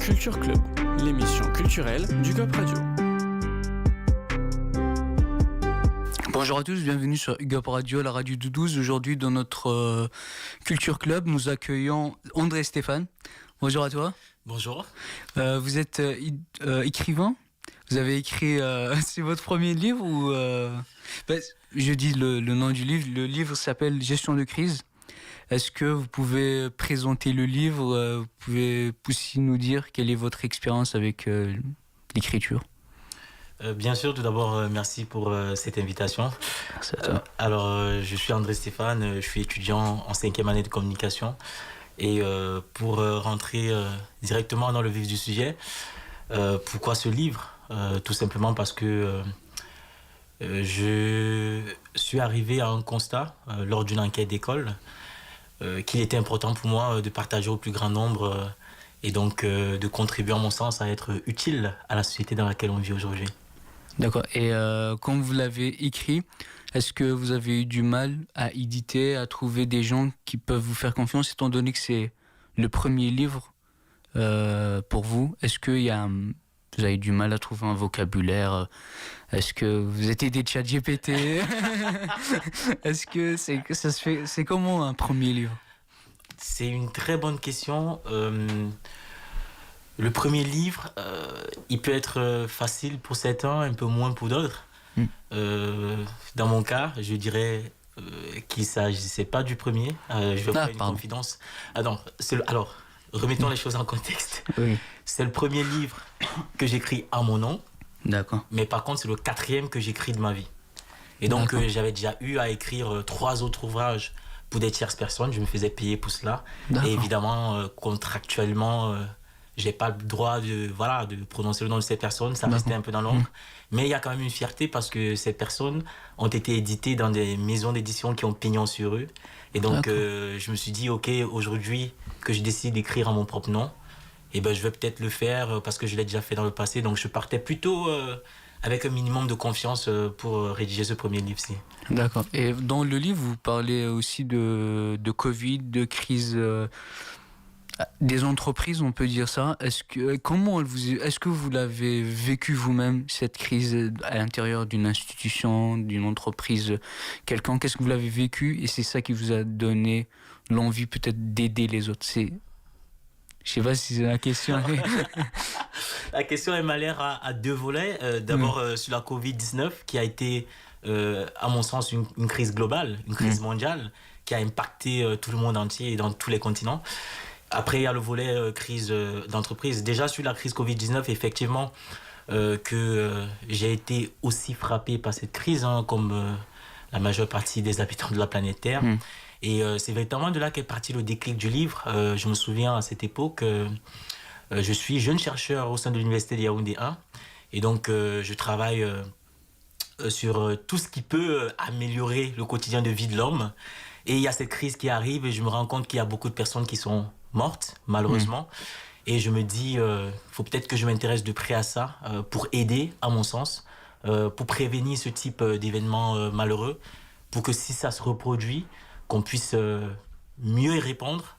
Culture Club, l'émission culturelle du GOP Radio. Bonjour à tous, bienvenue sur GOP Radio, la radio du 12. Aujourd'hui, dans notre Culture Club, nous accueillons André Stéphane. Bonjour à toi. Bonjour. Vous êtes écrivain. Vous avez écrit, c'est votre premier livre ou je dis le nom du livre. Le livre s'appelle Gestion de crise. Est-ce que vous pouvez présenter le livre? Vous pouvez aussi nous dire quelle est votre expérience avec l'écriture? Bien sûr, tout d'abord, merci pour cette invitation. Merci à toi. Je suis André Stéphane, je suis étudiant en 5e année de communication. Et pour rentrer directement dans le vif du sujet, pourquoi ce livre? Tout simplement parce que je suis arrivé à un constat lors d'une enquête d'école qu'il était important pour moi de partager au plus grand nombre et donc de contribuer à mon sens à être utile à la société dans laquelle on vit aujourd'hui. D'accord. Et quand vous l'avez écrit, est-ce que vous avez eu du mal à éditer, à trouver des gens qui peuvent vous faire confiance, étant donné que c'est le premier livre pour vous? Est-ce que vous avez du mal à trouver un vocabulaire? Est-ce que vous êtes aidé de ChatGPT? Est-ce que ça se fait? C'est comment un premier livre? C'est une très bonne question. Le premier livre, il peut être facile pour certains, un peu moins pour d'autres. Dans mon cas, je dirais qu'il ne s'agissait pas du premier. Je vais faire une confidence. Alors, remettons les choses en contexte. Oui. C'est le premier livre que j'écris à mon nom. D'accord. Mais par contre, c'est le 4e que j'écris de ma vie. Et donc, j'avais déjà eu à écrire 3 autres ouvrages pour des tierces personnes. Je me faisais payer pour cela. Et évidemment, contractuellement, je n'ai pas le droit de prononcer le nom de ces personnes. Ça restait un peu dans l'ombre. Mais il y a quand même une fierté parce que ces personnes ont été éditées dans des maisons d'édition qui ont pignon sur eux. Et donc, je me suis dit, OK, aujourd'hui que je décide d'écrire en mon propre nom, je vais peut-être le faire parce que je l'ai déjà fait dans le passé. Donc, je partais plutôt avec un minimum de confiance pour rédiger ce premier livre-ci. D'accord. Et dans le livre, vous parlez aussi de Covid, de crise des entreprises, on peut dire ça. Est-ce que vous l'avez vécu vous-même, cette crise à l'intérieur d'une institution, d'une entreprise quelconque? Qu'est-ce que vous l'avez vécu et c'est ça qui vous a donné l'envie peut-être d'aider les autres? Je sais pas si c'est la question. La question, elle m'a l'air à 2 volets. D'abord, sur la Covid-19, qui a été, à mon sens, une crise globale, une crise mondiale, qui a impacté tout le monde entier et dans tous les continents. Après, il y a le volet crise d'entreprise. Déjà, sur la crise Covid-19, effectivement, que j'ai été aussi frappé par cette crise, comme la majeure partie des habitants de la planète Terre. Et c'est véritablement de là qu'est parti le déclic du livre. Je me souviens à cette époque, je suis jeune chercheur au sein de l'université de Yaoundé 1. Et donc, je travaille sur tout ce qui peut améliorer le quotidien de vie de l'homme. Et il y a cette crise qui arrive et je me rends compte qu'il y a beaucoup de personnes qui sont mortes, malheureusement. Et je me dis, faut peut-être que je m'intéresse de près à ça pour aider, à mon sens, pour prévenir ce type d'événements malheureux, pour que si ça se reproduit, qu'on puisse mieux y répondre,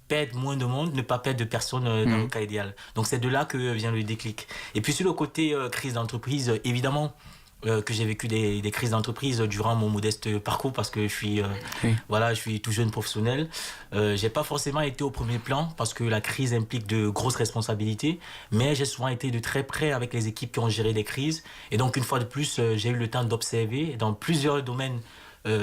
perdre moins de monde, ne pas perdre de personnes dans le cas idéal. Donc c'est de là que vient le déclic. Et puis sur le côté crise d'entreprise, évidemment que j'ai vécu des crises d'entreprise durant mon modeste parcours parce que je suis tout jeune professionnel. J'ai pas forcément été au premier plan parce que la crise implique de grosses responsabilités, mais j'ai souvent été de très près avec les équipes qui ont géré des crises. Et donc une fois de plus, j'ai eu le temps d'observer dans plusieurs domaines du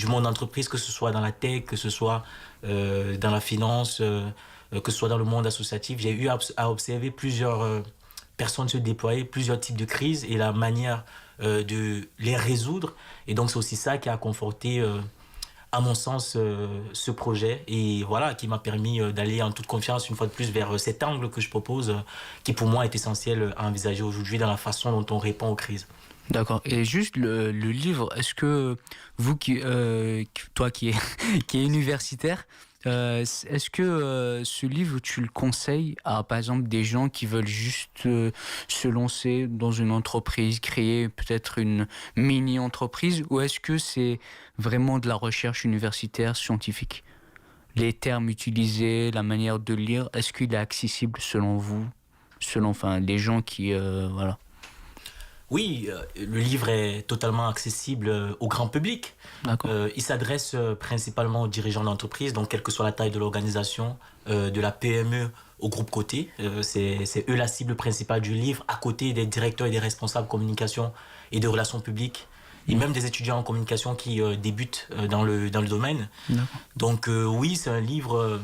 monde d'entreprise, que ce soit dans la tech, que ce soit dans la finance, que ce soit dans le monde associatif. J'ai eu à observer plusieurs personnes se déployer, plusieurs types de crises et la manière de les résoudre. Et donc, c'est aussi ça qui a conforté, à mon sens, ce projet et qui m'a permis d'aller en toute confiance, une fois de plus, vers cet angle que je propose, qui pour moi est essentiel à envisager aujourd'hui dans la façon dont on répond aux crises. D'accord. Et juste le livre, est-ce que vous, toi qui est universitaire, est-ce que ce livre, tu le conseilles à, par exemple, des gens qui veulent juste se lancer dans une entreprise, créer peut-être une mini-entreprise, ou est-ce que c'est vraiment de la recherche universitaire, scientifique? les termes utilisés, la manière de lire, est-ce qu'il est accessible selon vous, selon les gens qui... voilà. Oui, le livre est totalement accessible au grand public. D'accord. Il s'adresse principalement aux dirigeants d'entreprise, donc quelle que soit la taille de l'organisation, de la PME au groupe côté. C'est eux la cible principale du livre, à côté des directeurs et des responsables communication et de relations publiques, et même des étudiants en communication qui débutent dans le domaine. D'accord. Donc oui, c'est un livre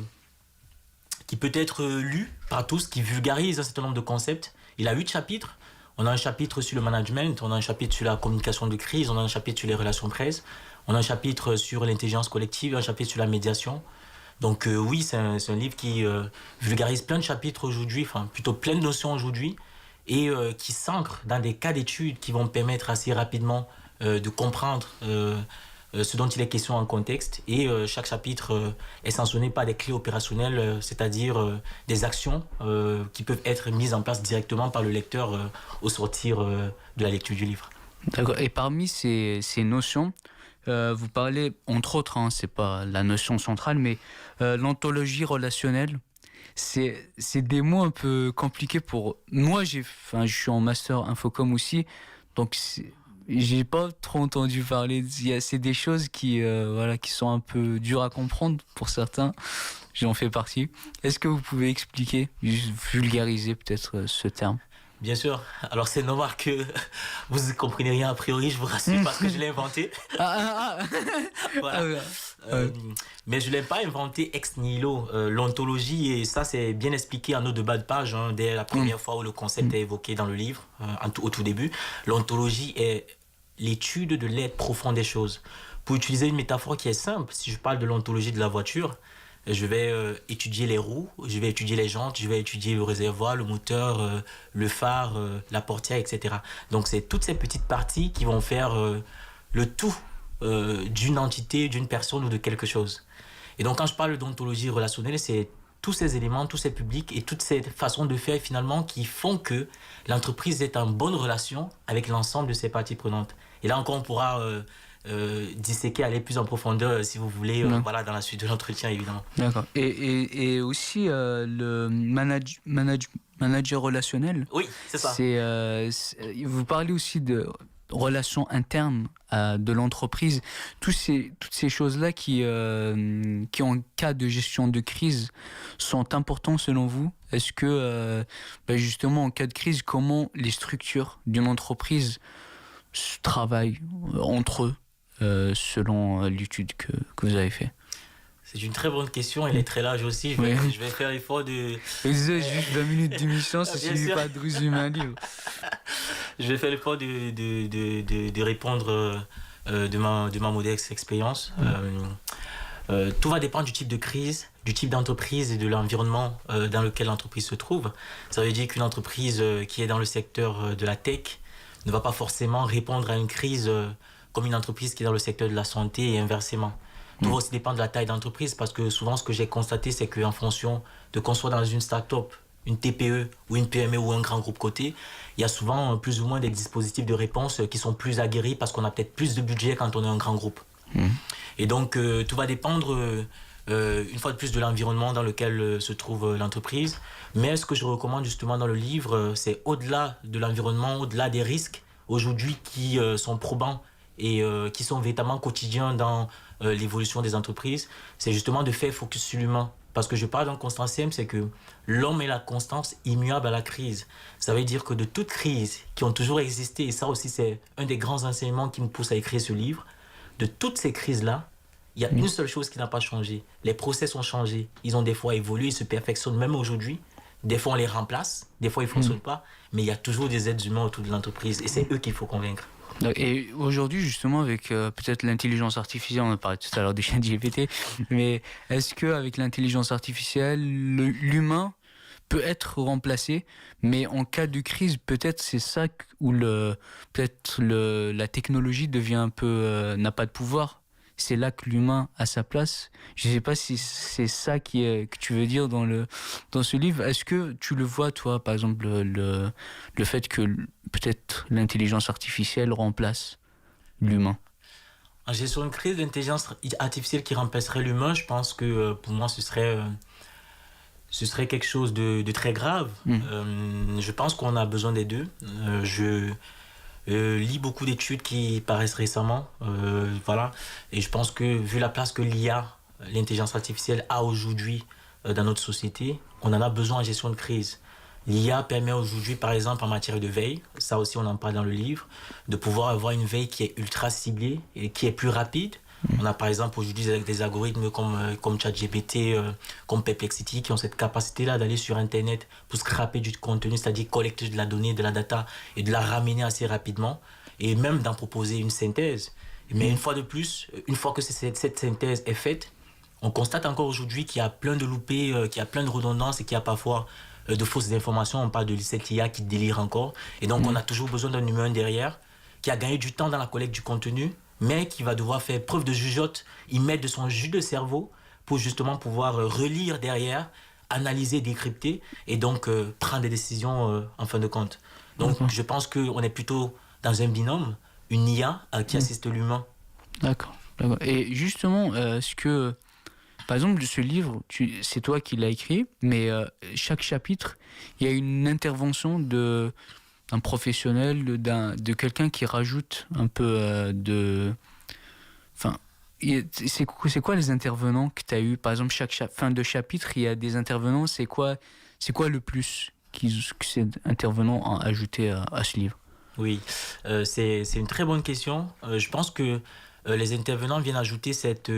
qui peut être lu par tous, qui vulgarise un certain nombre de concepts. Il a 8 chapitres. On a un chapitre sur le management, on a un chapitre sur la communication de crise, on a un chapitre sur les relations presse, on a un chapitre sur l'intelligence collective, un chapitre sur la médiation. Donc oui, c'est un livre qui vulgarise plein de chapitres aujourd'hui, enfin plutôt plein de notions aujourd'hui, et qui s'ancre dans des cas d'études qui vont permettre assez rapidement de comprendre ce dont il est question en contexte. Et chaque chapitre est sanctionné par des clés opérationnelles, c'est-à-dire des actions qui peuvent être mises en place directement par le lecteur au sortir de la lecture du livre. D'accord. Et parmi ces notions, vous parlez, entre autres, c'est pas la notion centrale, mais l'ontologie relationnelle. C'est des mots un peu compliqués pour... Moi, je suis en master Infocom aussi, donc j'ai pas trop entendu parler. C'est des choses qui sont un peu dures à comprendre pour certains. J'en fais partie. Est-ce que vous pouvez expliquer, vulgariser peut-être ce terme? Bien sûr. Alors c'est normal que vous ne compreniez rien a priori, je vous rassure, parce que je l'ai inventé. Voilà. Mais je ne l'ai pas inventé ex nihilo. L'ontologie, et ça c'est bien expliqué en haut de bas de page, dès la première fois où le concept est évoqué dans le livre, au tout début. L'ontologie est l'étude de l'être profond des choses. Pour utiliser une métaphore qui est simple, si je parle de l'ontologie de la voiture, je vais étudier les roues, je vais étudier les jantes, je vais étudier le réservoir, le moteur, le phare, la portière, etc. Donc c'est toutes ces petites parties qui vont faire le tout d'une entité, d'une personne ou de quelque chose. Et donc quand je parle d'ontologie relationnelle, c'est tous ces éléments, tous ces publics et toutes ces façons de faire finalement qui font que l'entreprise est en bonne relation avec l'ensemble de ses parties prenantes. Et là encore, on pourra disséquer, aller plus en profondeur si vous voulez, dans la suite de l'entretien évidemment. D'accord. Et aussi le manager relationnel. Oui, c'est ça. Vous parlez aussi de relations internes de l'entreprise. Toutes ces choses-là qui en cas de gestion de crise sont importantes selon vous. Est-ce que justement en cas de crise, comment les structures d'une entreprise travaillent entre eux selon l'étude que vous avez fait? C'est une très bonne question, elle est très large aussi. Je vais faire l'effort de... Juste 20 minutes d'émission, ça ne suffit pas de résumer un livre. Je vais faire l'effort de répondre de ma modeste expérience. Tout va dépendre du type de crise, du type d'entreprise et de l'environnement dans lequel l'entreprise se trouve. Ça veut dire qu'une entreprise qui est dans le secteur de la tech ne va pas forcément répondre à une crise comme une entreprise qui est dans le secteur de la santé et inversement. Tout va aussi dépendre de la taille d'entreprise, parce que souvent ce que j'ai constaté, c'est qu'en fonction de qu'on soit dans une start-up, une TPE ou une PME ou un grand groupe coté, il y a souvent plus ou moins des dispositifs de réponse qui sont plus aguerris parce qu'on a peut-être plus de budget quand on est un grand groupe. Et donc tout va dépendre une fois de plus de l'environnement dans lequel se trouve l'entreprise. Mais ce que je recommande justement dans le livre, c'est au-delà de l'environnement, au-delà des risques aujourd'hui qui sont probants et qui sont véritablement quotidiens dans l'évolution des entreprises, c'est justement de faire focus sur l'humain. Parce que je parle d'un constat simple, c'est que l'homme est la constance immuable à la crise. Ça veut dire que de toutes crises qui ont toujours existé, et ça aussi c'est un des grands enseignements qui me pousse à écrire ce livre, de toutes ces crises-là, il y a une seule chose qui n'a pas changé. Les process ont changé. Ils ont des fois évolué, ils se perfectionnent même aujourd'hui. Des fois on les remplace, des fois ils ne fonctionnent pas, mais il y a toujours des êtres humains autour de l'entreprise et c'est eux qu'il faut convaincre. Et aujourd'hui, justement, avec peut-être l'intelligence artificielle, on a parlé tout à l'heure du ChatGPT, mais est-ce qu'avec l'intelligence artificielle, l'humain peut être remplacé, mais en cas de crise, peut-être c'est ça où la technologie devient un peu n'a pas de pouvoir. C'est là que l'humain a sa place. Je ne sais pas si c'est ça que tu veux dire dans ce livre. Est-ce que tu le vois, toi, par exemple, le fait que peut-être l'intelligence artificielle remplace l'humain? En gestion de crise, l'intelligence artificielle qui remplacerait l'humain, je pense que pour moi, ce serait quelque chose de très grave. Je pense qu'on a besoin des deux. Je lis beaucoup d'études qui paraissent récemment. Voilà. Et je pense que vu la place que l'IA, l'intelligence artificielle, a aujourd'hui dans notre société, on en a besoin en gestion de crise. L'IA permet aujourd'hui, par exemple, en matière de veille, ça aussi on en parle dans le livre, de pouvoir avoir une veille qui est ultra ciblée et qui est plus rapide. On a par exemple aujourd'hui des algorithmes comme ChatGPT, comme Perplexity, qui ont cette capacité-là d'aller sur Internet pour scraper du contenu, c'est-à-dire collecter de la donnée, de la data et de la ramener assez rapidement et même d'en proposer une synthèse. Mais une fois de plus, une fois que cette synthèse est faite, on constate encore aujourd'hui qu'il y a plein de loupés, qu'il y a plein de redondances et qu'il y a parfois de fausses informations. On parle de cette IA qui délire encore. Et donc, on a toujours besoin d'un humain derrière qui a gagné du temps dans la collecte du contenu, mais qui va devoir faire preuve de jugeote, y mettre de son jus de cerveau pour justement pouvoir relire derrière, analyser, décrypter et donc prendre des décisions en fin de compte. Donc, je pense qu'on est plutôt dans un binôme, une IA qui assiste l'humain. D'accord. Et justement, est-ce que... Par exemple, ce livre, c'est toi qui l'as écrit, mais chaque chapitre, il y a une intervention d'un professionnel, de quelqu'un qui rajoute un peu de... Enfin, c'est quoi les intervenants que tu as eu? Par exemple, chaque fin de chapitre, il y a des intervenants. C'est quoi le plus que ces intervenants ont ajouté à ce livre? Oui, c'est une très bonne question. Je pense que les intervenants viennent ajouter cette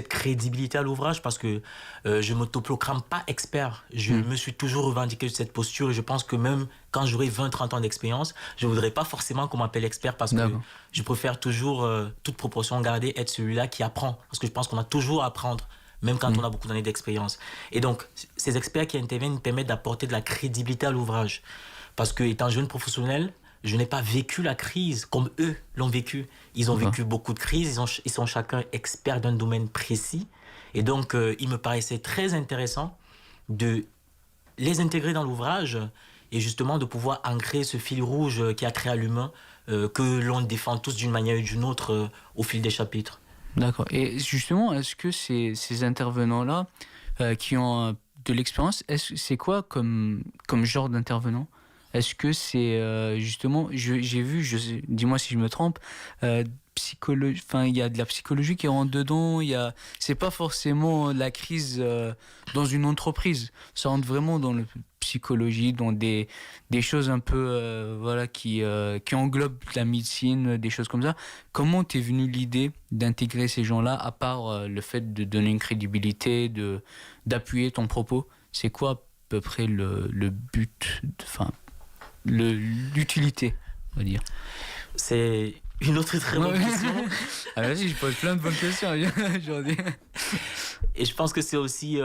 crédibilité à l'ouvrage parce que je ne m'autoproclame pas expert. Je me suis toujours revendiqué de cette posture et je pense que même quand j'aurai 20-30 ans d'expérience, je ne voudrais pas forcément qu'on m'appelle expert parce que je préfère toujours, toute proportion gardée, être celui-là qui apprend. Parce que je pense qu'on a toujours à apprendre, même quand on a beaucoup d'années d'expérience. Et donc, ces experts qui interviennent permettent d'apporter de la crédibilité à l'ouvrage. Parce que, étant jeune professionnel, je n'ai pas vécu la crise comme eux l'ont vécu. Ils ont vécu beaucoup de crises, ils sont chacun experts d'un domaine précis. Et donc, il me paraissait très intéressant de les intégrer dans l'ouvrage et justement de pouvoir ancrer ce fil rouge qui a trait à l'humain que l'on défend tous d'une manière ou d'une autre au fil des chapitres. D'accord. Et justement, est-ce que ces intervenants-là qui ont de l'expérience, c'est quoi comme genre d'intervenant? Est-ce que c'est justement, j'ai vu, dis-moi si je me trompe, enfin il y a de la psychologie qui rentre dedans. C'est pas forcément la crise dans une entreprise. Ça rentre vraiment dans la psychologie, dans des choses un peu voilà qui englobent la médecine, des choses comme ça. Comment t'es venue l'idée d'intégrer ces gens-là, à part le fait de donner une crédibilité, d'appuyer ton propos? C'est quoi à peu près le but, enfin l'utilité, on va dire? C'est une autre très bonne question. Ah, vas-y, je pose plein de bonnes questions aujourd'hui. Et je pense que c'est aussi,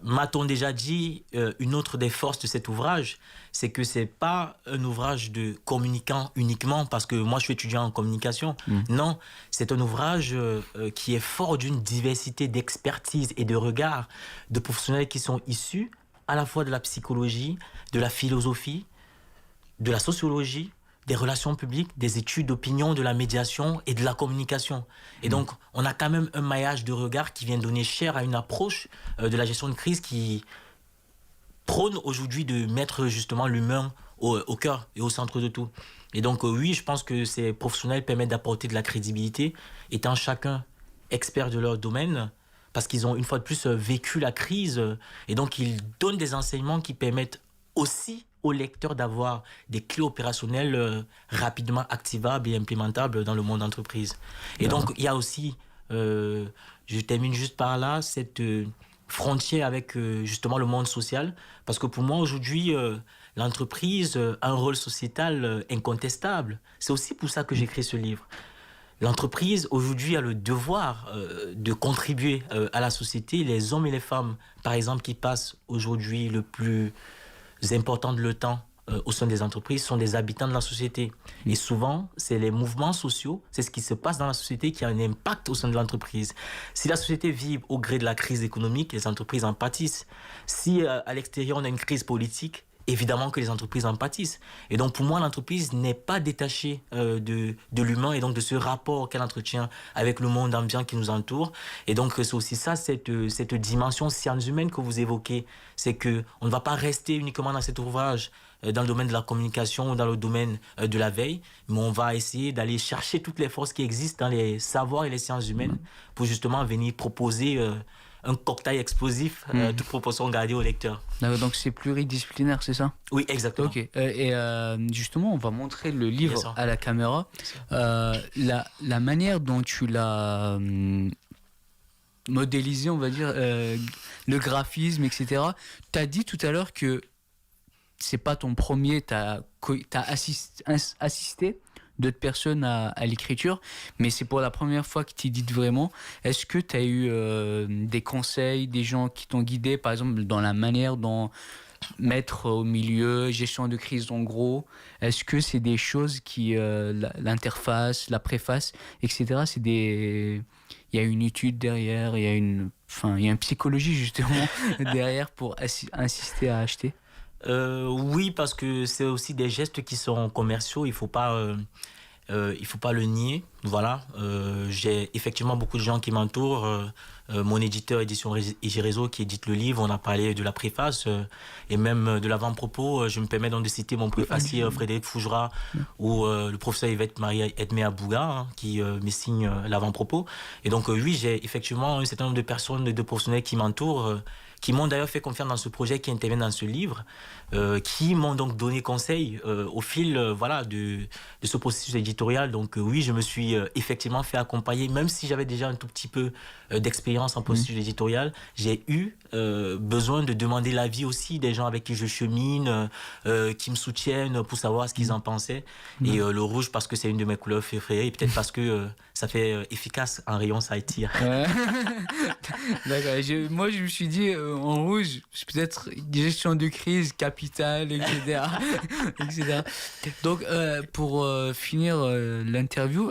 m'a-t-on déjà dit, une autre des forces de cet ouvrage, c'est que c'est pas un ouvrage de communicants uniquement, parce que moi je suis étudiant en communication. Non, c'est un ouvrage qui est fort d'une diversité d'expertise et de regards de professionnels qui sont issus à la fois de la psychologie, de la philosophie, de la sociologie, des relations publiques, des études d'opinion, de la médiation et de la communication. Et donc, on a quand même un maillage de regard qui vient donner chair à une approche de la gestion de crise qui prône aujourd'hui de mettre justement l'humain au cœur et au centre de tout. Et donc, oui, je pense que ces professionnels permettent d'apporter de la crédibilité, étant chacun expert de leur domaine, parce qu'ils ont une fois de plus vécu la crise. Et donc, ils donnent des enseignements qui permettent aussi aux lecteurs d'avoir des clés opérationnelles rapidement activables et implémentables dans le monde d'entreprise. Et donc, il y a aussi, je termine juste par là, cette frontière avec justement le monde social. Parce que pour moi, aujourd'hui, l'entreprise a un rôle sociétal incontestable. C'est aussi pour ça que j'écris ce livre. L'entreprise, aujourd'hui, a le devoir de contribuer à la société. Les hommes et les femmes, par exemple, qui passent aujourd'hui le plus important de le temps au sein des entreprises sont des habitants de la société. Et souvent, c'est les mouvements sociaux, c'est ce qui se passe dans la société qui a un impact au sein de l'entreprise. Si la société vibre au gré de la crise économique, les entreprises en pâtissent. Si à l'extérieur, on a une crise politique, évidemment que les entreprises en pâtissent. Et donc, pour moi, l'entreprise n'est pas détachée de l'humain et donc de ce rapport qu'elle entretient avec le monde ambiant qui nous entoure. Et donc, c'est aussi ça, cette dimension sciences humaines que vous évoquez. C'est qu'on ne va pas rester uniquement dans cet ouvrage dans le domaine de la communication ou dans le domaine de la veille, mais on va essayer d'aller chercher toutes les forces qui existent dans les savoirs et les sciences humaines pour justement venir proposer un cocktail explosif, toute proportion gardée au lecteur. Donc c'est pluridisciplinaire, c'est ça? Oui, exactement. Ok. Et justement, on va montrer le livre à la caméra. La manière dont tu l'as modélisé, on va dire, le graphisme, etc. Tu as dit tout à l'heure que c'est pas ton premier, tu as assisté d'autres personnes à l'écriture, mais c'est pour la première fois que tu édites vraiment. Est-ce que tu as eu des conseils, des gens qui t'ont guidé, par exemple, dans la manière dont mettre au milieu, gestion de crise en gros? Est-ce que c'est des choses qui, l'interface, la préface, etc., il y a une étude derrière, il y a une psychologie justement derrière pour insister à acheter? Oui, parce que c'est aussi des gestes qui sont commerciaux, il faut pas le nier. Voilà, j'ai effectivement beaucoup de gens qui m'entourent. Mon éditeur Édition Réseau qui édite le livre, on a parlé de la préface et même de l'avant-propos. Je me permets donc de citer mon préfacier Frédéric Fougera ou le professeur Yvette Marie Edmé Abouga qui me signe l'avant-propos. Et donc oui, j'ai effectivement un certain nombre de personnes, de professionnels qui m'entourent, qui m'ont d'ailleurs fait confiance dans ce projet, qui interviennent dans ce livre, qui m'ont donc donné conseil au fil de ce processus éditorial. Donc oui, je me suis effectivement fait accompagner, même si j'avais déjà un tout petit peu d'expérience en processus éditorial, j'ai eu besoin de demander l'avis aussi des gens avec qui je chemine, qui me soutiennent pour savoir ce qu'ils en pensaient. Et le rouge parce que c'est une de mes couleurs préférées, et peut-être parce que ça fait efficace en rayon, ça attire. D'accord. Moi, je me suis dit, en rouge, c'est peut-être gestion de crise, capital, etc. etc. Donc, pour finir l'interview,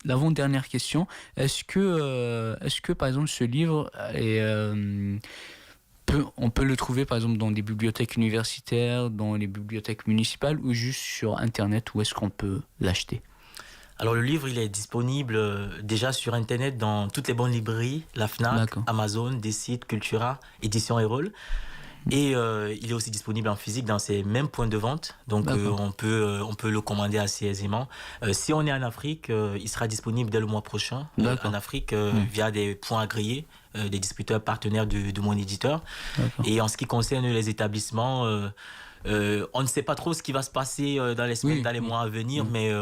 l'avant-dernière question, est-ce que, par exemple, ce livre on peut le trouver, par exemple, dans des bibliothèques universitaires, dans les bibliothèques municipales ou juste sur Internet, où est-ce qu'on peut l'acheter? Alors le livre, il est disponible déjà sur Internet dans toutes les bonnes librairies, la Fnac, Amazon, Décide, Cultura, Édition Erol. Et il est aussi disponible en physique dans ces mêmes points de vente. Donc on peut le commander assez aisément. Si on est en Afrique, il sera disponible dès le mois prochain en Afrique via des points agréés, des distributeurs partenaires de mon éditeur. Et en ce qui concerne les établissements, on ne sait pas trop ce qui va se passer dans les semaines, dans les mois à venir, mais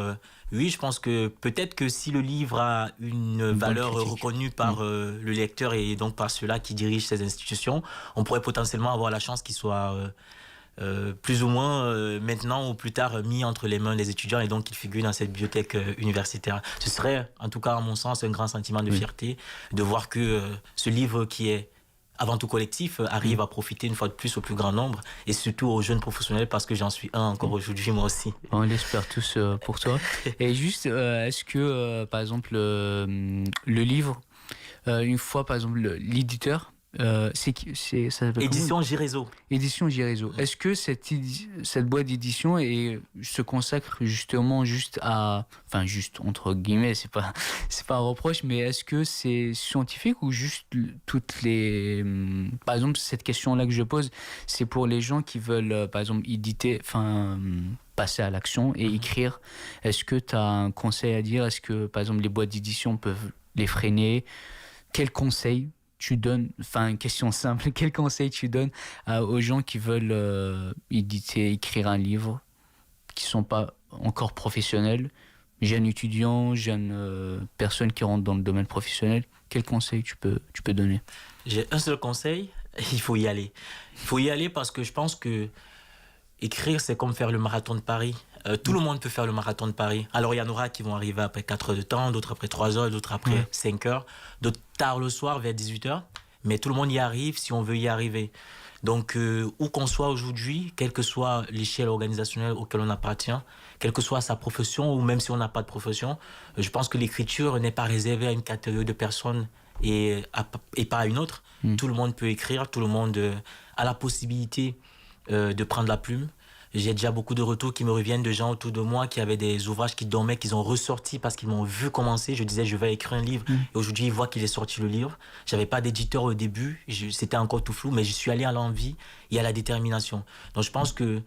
oui, je pense que peut-être que si le livre a une valeur reconnue par le lecteur et donc par ceux-là qui dirigent ces institutions, on pourrait potentiellement avoir la chance qu'il soit plus ou moins maintenant ou plus tard mis entre les mains des étudiants et donc qu'il figure dans cette bibliothèque universitaire. Ce serait, en tout cas à mon sens, un grand sentiment de fierté de voir que ce livre qui est avant tout collectif, arrive à profiter une fois de plus au plus grand nombre et surtout aux jeunes professionnels parce que j'en suis un encore aujourd'hui moi aussi. On l'espère tous pour toi. Et juste, est-ce que par exemple le livre, une fois par exemple l'éditeur, ça s'appelle Édition J-Réseau. Édition J-Réseau. Est-ce que cette boîte d'édition se consacre justement juste entre guillemets, c'est pas un reproche, mais est-ce que c'est scientifique ou juste par exemple cette question-là que je pose, c'est pour les gens qui veulent par exemple éditer, passer à l'action et écrire. Est-ce que tu as un conseil à dire? Est-ce que par exemple les boîtes d'édition peuvent les freiner? Quel conseil tu donnes, question simple, quel conseil tu donnes aux gens qui veulent écrire un livre, qui ne sont pas encore professionnels, jeunes étudiants, jeunes personnes qui rentrent dans le domaine professionnel? Quel conseil tu peux donner? J'ai un seul conseil, il faut y aller. Il faut y aller parce que je pense que écrire, c'est comme faire le marathon de Paris. Tout le monde peut faire le marathon de Paris. Alors, il y en aura qui vont arriver après 4 heures de temps, d'autres après 3 heures, d'autres après 5 heures, d'autres tard le soir, vers 18 heures. Mais tout le monde y arrive si on veut y arriver. Donc, où qu'on soit aujourd'hui, quelle que soit l'échelle organisationnelle auquel on appartient, quelle que soit sa profession, ou même si on n'a pas de profession, je pense que l'écriture n'est pas réservée à une catégorie de personnes et pas à une autre. Tout le monde peut écrire, tout le monde a la possibilité de prendre la plume. J'ai déjà beaucoup de retours qui me reviennent de gens autour de moi qui avaient des ouvrages qui dormaient, qu'ils ont ressortis parce qu'ils m'ont vu commencer. Je disais, je vais écrire un livre. Et aujourd'hui, ils voient qu'il est sorti le livre. J'avais pas d'éditeur au début. C'était encore tout flou, mais je suis allé à l'envie et à la détermination. Donc, je pense que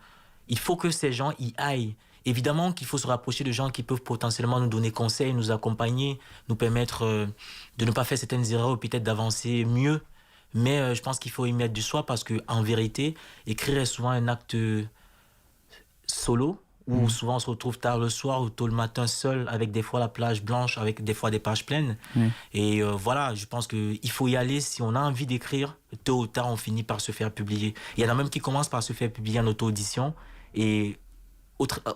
il faut que ces gens y aillent. Évidemment qu'il faut se rapprocher de gens qui peuvent potentiellement nous donner conseil, nous accompagner, nous permettre de ne pas faire certaines erreurs ou peut-être d'avancer mieux. Mais je pense qu'il faut y mettre du soi parce qu'en vérité, écrire est souvent un acte solo, où souvent on se retrouve tard le soir ou tôt le matin seul, avec des fois la plage blanche, avec des fois des pages pleines. Et voilà, je pense qu'il faut y aller. Si on a envie d'écrire, tôt ou tard, on finit par se faire publier. Il y en a même qui commencent par se faire publier en auto-audition et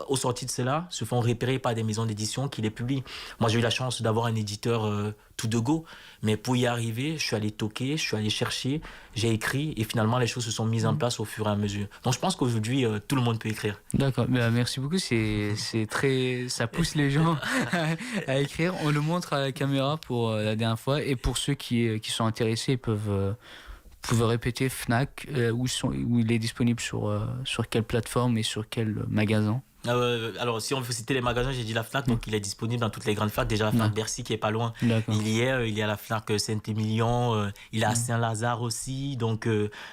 au sorti de cela, se font repérer par des maisons d'édition qui les publient. Moi, j'ai eu la chance d'avoir un éditeur tout de go, mais pour y arriver, je suis allé toquer, je suis allé chercher, j'ai écrit, et finalement, les choses se sont mises en place au fur et à mesure. Donc, je pense qu'aujourd'hui, tout le monde peut écrire. D'accord, merci beaucoup. C'est très, ça pousse les gens à écrire. On le montre à la caméra pour la dernière fois, et pour ceux qui sont intéressés, ils peuvent répéter Fnac, où il est disponible sur quelle plateforme et sur quel magasin? Alors, si on veut citer les magasins, j'ai dit la Fnac, donc il est disponible dans toutes les grandes Fnac. Déjà, la Fnac Bercy qui est pas loin. Il y a la Fnac Saint-Émilion, il est à Saint-Lazare aussi. Donc,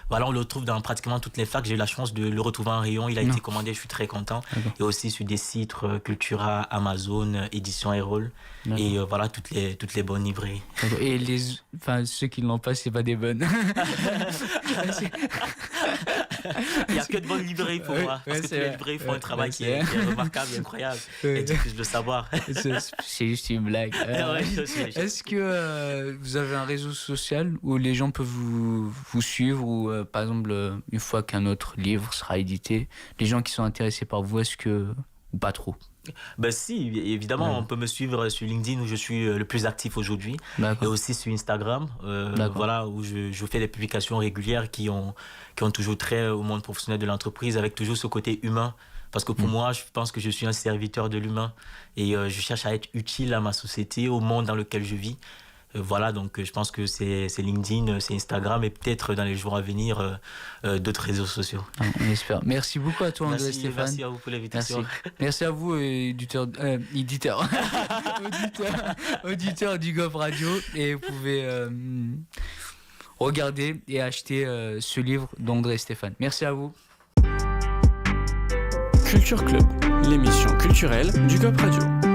voilà, on le retrouve dans pratiquement toutes les Fnac. J'ai eu la chance de le retrouver en rayon. Il a été commandé, je suis très content. Et aussi sur des sites Cultura, Amazon, Édition Erol. Et voilà, toutes les bonnes librairies. Et ceux qui ne l'ont pas, c'est pas des bonnes. Il n'y a que de bonnes librairies pour moi. Parce que tous les librairies font un travail qui est remarquable et incroyable. Et difficile de le savoir. C'est juste une blague. Est-ce que vous avez un réseau social où les gens peuvent vous suivre ou par exemple une fois qu'un autre livre sera édité, les gens qui sont intéressés par vous, est-ce que ou pas trop? Ben si, évidemment, on peut me suivre sur LinkedIn où je suis le plus actif aujourd'hui. Et aussi sur Instagram, voilà, où je fais des publications régulières qui ont toujours trait au monde professionnel de l'entreprise, avec toujours ce côté humain. Parce que pour moi, je pense que je suis un serviteur de l'humain et je cherche à être utile à ma société, au monde dans lequel je vis. Voilà, donc je pense que c'est LinkedIn, c'est Instagram et peut-être dans les jours à venir d'autres réseaux sociaux. On espère. Merci beaucoup à toi, André Stéphane. Merci à vous pour l'invitation. Merci à vous, auditeur du GOP Radio. Et vous pouvez regarder et acheter ce livre d'André Stéphane. Merci à vous. Culture Club, l'émission culturelle du GOP Radio.